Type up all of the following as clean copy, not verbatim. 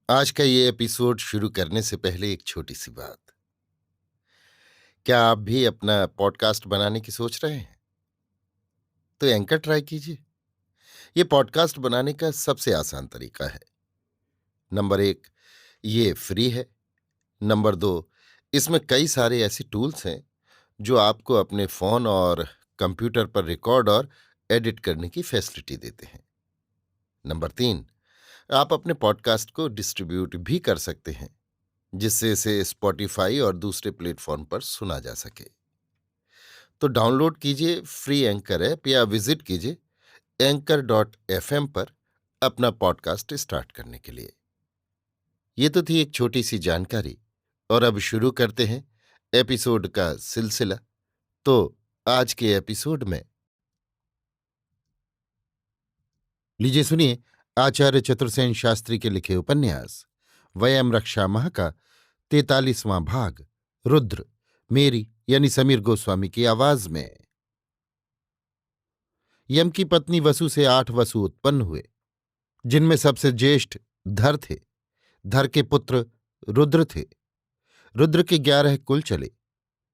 आज का ये एपिसोड शुरू करने से पहले एक छोटी सी बात। क्या आप भी अपना पॉडकास्ट बनाने की सोच रहे हैं? तो एंकर ट्राई कीजिए। ये पॉडकास्ट बनाने का सबसे आसान तरीका है। नंबर एक, ये फ्री है। नंबर दो, इसमें कई सारे ऐसे टूल्स हैं जो आपको अपने फोन और कंप्यूटर पर रिकॉर्ड और एडिट करने की फैसिलिटी देते हैं। नंबर तीन, आप अपने पॉडकास्ट को डिस्ट्रीब्यूट भी कर सकते हैं, जिससे इसे स्पॉटिफाई और दूसरे प्लेटफॉर्म पर सुना जा सके। तो डाउनलोड कीजिए फ्री एंकर ऐप या विजिट कीजिए anchor.fm पर अपना पॉडकास्ट स्टार्ट करने के लिए। ये तो थी एक छोटी सी जानकारी, और अब शुरू करते हैं एपिसोड का सिलसिला। तो आज के एपिसोड में लीजिए सुनिए आचार्य चतुर्सेन शास्त्री के लिखे उपन्यास वयम रक्षा माह का 43वां भाग, रुद्र, मेरी यानी समीर गोस्वामी की आवाज में। यम की पत्नी वसु से 8 वसु उत्पन्न हुए, जिनमें सबसे ज्येष्ठ धर थे। धर के पुत्र रुद्र थे। रुद्र के 11 कुल चले।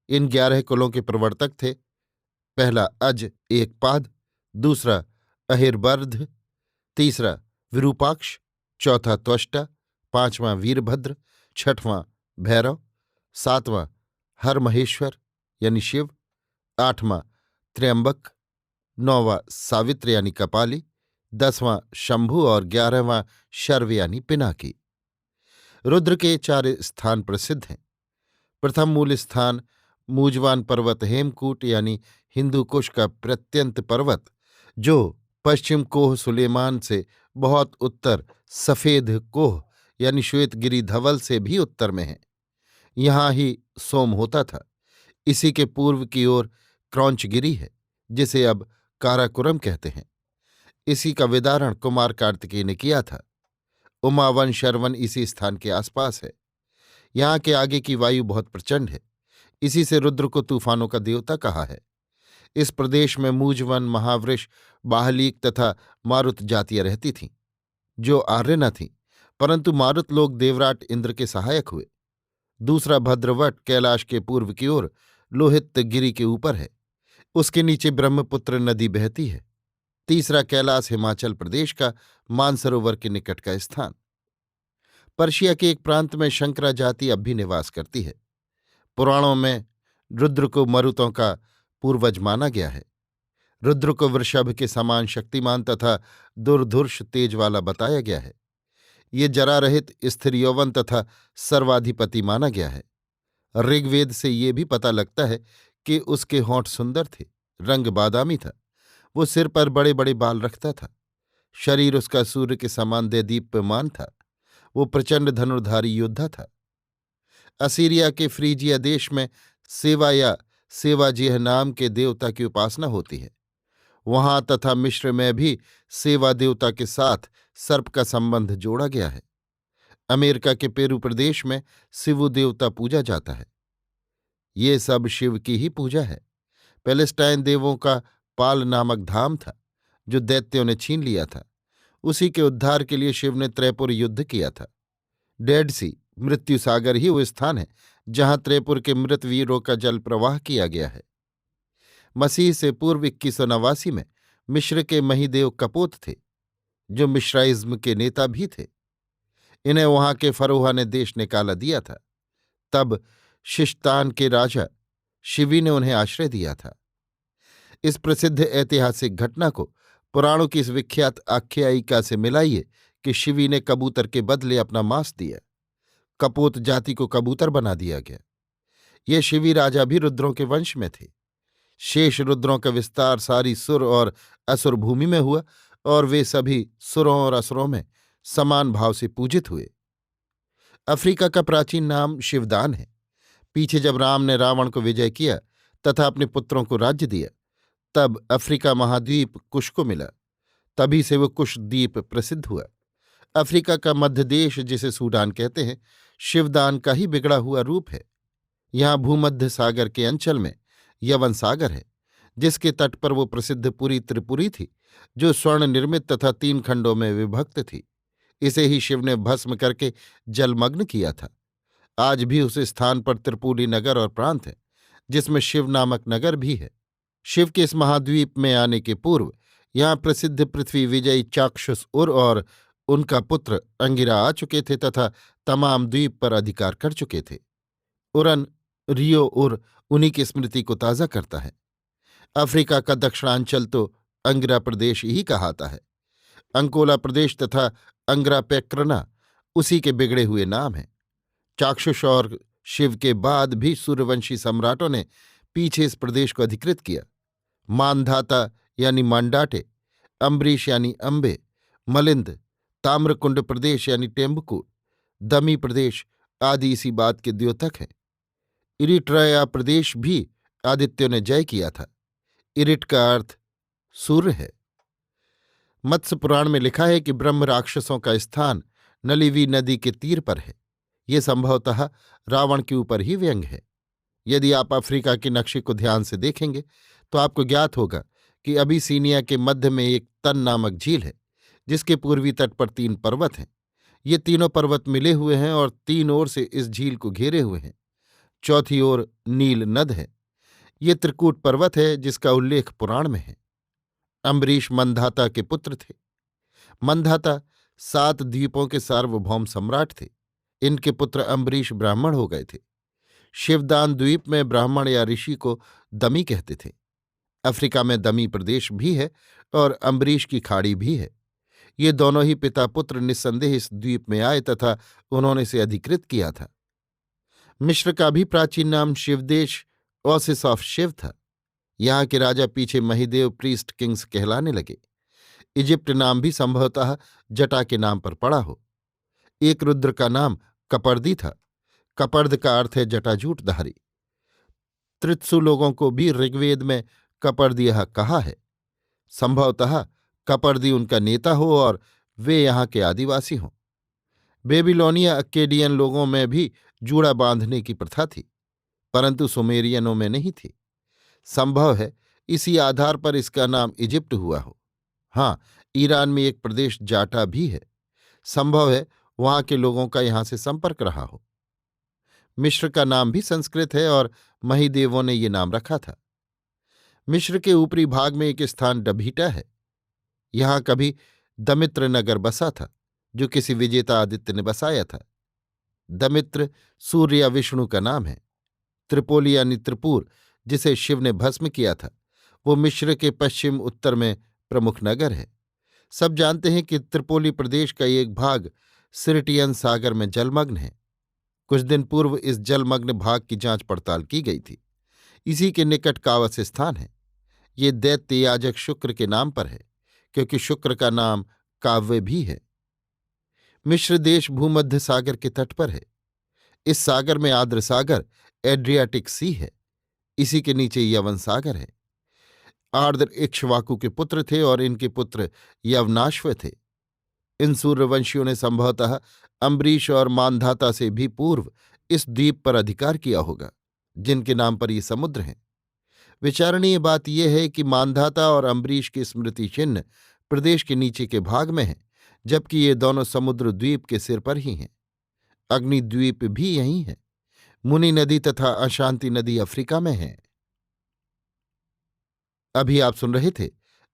इन 11 कुलों के प्रवर्तक थे: पहला अज एकपाद, दूसरा अहिर्बर्ध, तीसरा विरूपाक्ष, चौथा त्वष्टा, पांचवां वीरभद्र, छठवां भैरव, सातवां हरमहेश्वर यानी शिव, आठवां त्र्यंबक, नौवां सावित्र यानी कपाली, 10वां शंभु और 11वां शर्व यानी पिनाकी। रुद्र के 4 स्थान प्रसिद्ध हैं। प्रथम मूल स्थान मूजवान पर्वत हेमकूट यानी हिंदू कुश का प्रत्यंत पर्वत, जो पश्चिम कोह सुलेमान से बहुत उत्तर सफेद कोह यानी श्वेतगिरी धवल से भी उत्तर में है। यहाँ ही सोम होता था। इसी के पूर्व की ओर क्रौंचगिरी है, जिसे अब काराकोरम कहते हैं। इसी का विदारण कुमार कार्तिकेय ने किया था। उमावन शरवन इसी स्थान के आसपास है। यहाँ के आगे की वायु बहुत प्रचंड है। इसी से रुद्र को तूफानों का देवता कहा है। इस प्रदेश में मूजवन, महावृष, बाहलीक तथा मारुत जातियां रहती थीं, जो आर्य न थीं, परंतु मारुत लोग देवराट इंद्र के सहायक हुए। दूसरा भद्रवट कैलाश के पूर्व की ओर लोहित गिरी के ऊपर है। उसके नीचे ब्रह्मपुत्र नदी बहती है। तीसरा कैलाश हिमाचल प्रदेश का मानसरोवर के निकट का स्थान। पर्शिया के एक प्रांत में शंकरा जाति अब भी निवास करती है। पुराणों में रुद्र को मरुतों का पूर्वज माना गया है। रुद्र को वृषभ के समान शक्तिमान तथा दुर्धुर्ष तेज वाला बताया गया है। ये जरारहित, स्थिर यौवन तथा सर्वाधिपति माना गया है। ऋग्वेद से ये भी पता लगता है कि उसके होंठ सुंदर थे, रंग बादामी था, वो सिर पर बड़े बड़े बाल रखता था, शरीर उसका सूर्य के समान देदीप्यमान था, वो प्रचंड धनुर्धारी योद्धा था। असीरिया के फ्रीजिया देश में सेवा या सेवाजेह नाम के देवता की उपासना होती है। वहां तथा मिस्र में भी सेवा देवता के साथ सर्प का संबंध जोड़ा गया है। अमेरिका के पेरू प्रदेश में शिवु देवता पूजा जाता है। ये सब शिव की ही पूजा है। पैलेस्टाइन देवों का पाल नामक धाम था, जो दैत्यों ने छीन लिया था। उसी के उद्धार के लिए शिव ने त्रैपुर युद्ध किया था। डेड सी, मृत्यु सागर ही वो स्थान है जहां त्रैपुर के मृत वीरों का जल प्रवाह किया गया है। मसीह से पूर्व 2189 में मिस्र के महिदेव कपोत थे, जो मिश्राइज्म के नेता भी थे। इन्हें वहां के फरोहा ने देश निकाला दिया था। तब शिश्तान के राजा शिवी ने उन्हें आश्रय दिया था। इस प्रसिद्ध ऐतिहासिक घटना को पुराणों की इस विख्यात आख्यायिका से मिलाइए कि शिवी ने कबूतर के बदले अपना मांस दिया। कपोत जाति को कबूतर बना दिया गया। ये शिवी राजा भी रुद्रों के वंश में थे। शेष रुद्रों का विस्तार सारी सुर और असुर भूमि में हुआ, और वे सभी सुरों और असुरों में समान भाव से पूजित हुए। अफ्रीका का प्राचीन नाम शिवदान है। पीछे जब राम ने रावण को विजय किया तथा अपने पुत्रों को राज्य दिया, तब अफ्रीका महाद्वीप कुश को मिला। तभी से वो कुश द्वीप प्रसिद्ध हुआ। अफ्रीका का मध्य देश, जिसे सूडान कहते हैं, शिवदान का ही बिगड़ा हुआ रूप है। यहाँ भूमध्य सागर के अंचल में यवन सागर है, जिसके तट पर वो प्रसिद्ध पुरी त्रिपुरी थी, जो स्वर्ण निर्मित तथा 3 खंडों में विभक्त थी। इसे ही शिव ने भस्म करके जलमग्न किया था। आज भी उस स्थान पर त्रिपुली नगर और प्रांत है, जिसमें शिव नामक नगर भी है। शिव के इस महाद्वीप में आने के पूर्व यहाँ प्रसिद्ध पृथ्वी विजयी चाक्षुष उर और उनका पुत्र अंगिरा आ चुके थे तथा तमाम द्वीप पर अधिकार कर चुके थे। उरन रियो उर उन्हीं की स्मृति को ताज़ा करता है। अफ्रीका का दक्षिणांचल तो अंगिरा प्रदेश ही कहाता है। अंकोला प्रदेश तथा अंग्रापेक्रना उसी के बिगड़े हुए नाम हैं। चाक्षुष और शिव के बाद भी सूर्यवंशी सम्राटों ने पीछे इस प्रदेश को अधिकृत किया। मानधाता यानी मांडाटे, अम्बरीश यानी अम्बे, मलिंद, ताम्रकुंड प्रदेश यानी टेम्बकू, दमी प्रदेश आदि इसी बात के द्योतक हैं। इरिट्रया प्रदेश भी आदित्यों ने जय किया था। इरिट का अर्थ सूर्य है। मत्स्य पुराण में लिखा है कि ब्रह्म राक्षसों का स्थान नलिवी नदी के तीर पर है। ये संभवतः रावण के ऊपर ही व्यंग है। यदि आप अफ्रीका के नक्शे को ध्यान से देखेंगे तो आपको ज्ञात होगा कि अबिसीनिया के मध्य में एक तन नामक झील है, जिसके पूर्वी तट पर 3 पर्वत हैं। ये तीनों पर्वत मिले हुए हैं और 3 ओर से इस झील को घेरे हुए हैं। चौथी ओर नील नद है। ये त्रिकूट पर्वत है, जिसका उल्लेख पुराण में है। अम्बरीश मंधाता के पुत्र थे। मंधाता 7 द्वीपों के सार्वभौम सम्राट थे। इनके पुत्र अम्बरीश ब्राह्मण हो गए थे। शिवदान द्वीप में ब्राह्मण या ऋषि को दमी कहते थे। अफ्रीका में दमी प्रदेश भी है और अम्बरीश की खाड़ी भी है। ये दोनों ही पिता पुत्र निस्संदेह इस द्वीप में आए तथा उन्होंने इसे अधिकृत किया था। मिस्र का भी प्राचीन नाम शिवदेश ओसिस ऑफ शिव था। यहाँ के राजा पीछे महिदेव प्रीस्ट किंग्स कहलाने लगे। इजिप्ट नाम भी संभवतः जटा के नाम पर पड़ा हो। एक रुद्र का नाम कपर्दी था। कपर्द का अर्थ है जटाजूटधारी। त्रित्सु लोगों को भी ऋग्वेद में कपर्दियः कहा है। संभवतः कपर्दी उनका नेता हो और वे यहाँ के आदिवासी हों। बेबीलोनिया अक्केडियन लोगों में भी जूड़ा बांधने की प्रथा थी, परंतु सुमेरियनों में नहीं थी। संभव है इसी आधार पर इसका नाम इजिप्ट हुआ हो। हाँ, ईरान में एक प्रदेश जाटा भी है। संभव है वहां के लोगों का यहां से संपर्क रहा हो। मिस्र का नाम भी संस्कृत है और महिदेवों ने ये नाम रखा था। मिस्र के ऊपरी भाग में एक स्थान डभीटा है। यहां कभी दमित्र नगर बसा था, जो किसी विजेता आदित्य ने बसाया था। दमित्र सूर्य या विष्णु का नाम है। त्रिपोली यानी त्रिपुर, जिसे शिव ने भस्म किया था, वो मिस्र के पश्चिम उत्तर में प्रमुख नगर है। सब जानते हैं कि त्रिपोली प्रदेश का एक भाग सिरटियन सागर में जलमग्न है। कुछ दिन पूर्व इस जलमग्न भाग की जांच पड़ताल की गई थी। इसी के निकट कावस स्थान है। ये दैत्य याजक शुक्र के नाम पर है, क्योंकि शुक्र का नाम काव्य भी है। मिस्र देश भूमध्य सागर के तट पर है। इस सागर में आर्द्र सागर एड्रियाटिक सी है। इसी के नीचे यवन सागर है। आर्द्र इक्ष्वाकु के पुत्र थे और इनके पुत्र यवनाश्व थे। इन सूर्यवंशियों ने संभवतः अम्बरीश और मानधाता से भी पूर्व इस द्वीप पर अधिकार किया होगा, जिनके नाम पर ये समुद्र हैं। विचारणीय बात यह है कि मानधाता और अम्बरीश के स्मृति चिन्ह प्रदेश के नीचे के भाग में हैं, जबकि ये दोनों समुद्र द्वीप के सिर पर ही हैं। अग्निद्वीप भी यहीं है। मुनि नदी तथा अशांति नदी अफ्रीका में है। अभी आप सुन रहे थे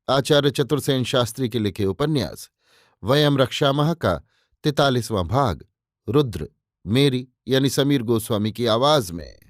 आचार्य चतुर्सेन शास्त्री के लिखे उपन्यास वयम रक्षामः का 43वां भाग रुद्र, मेरी यानी समीर गोस्वामी की आवाज में।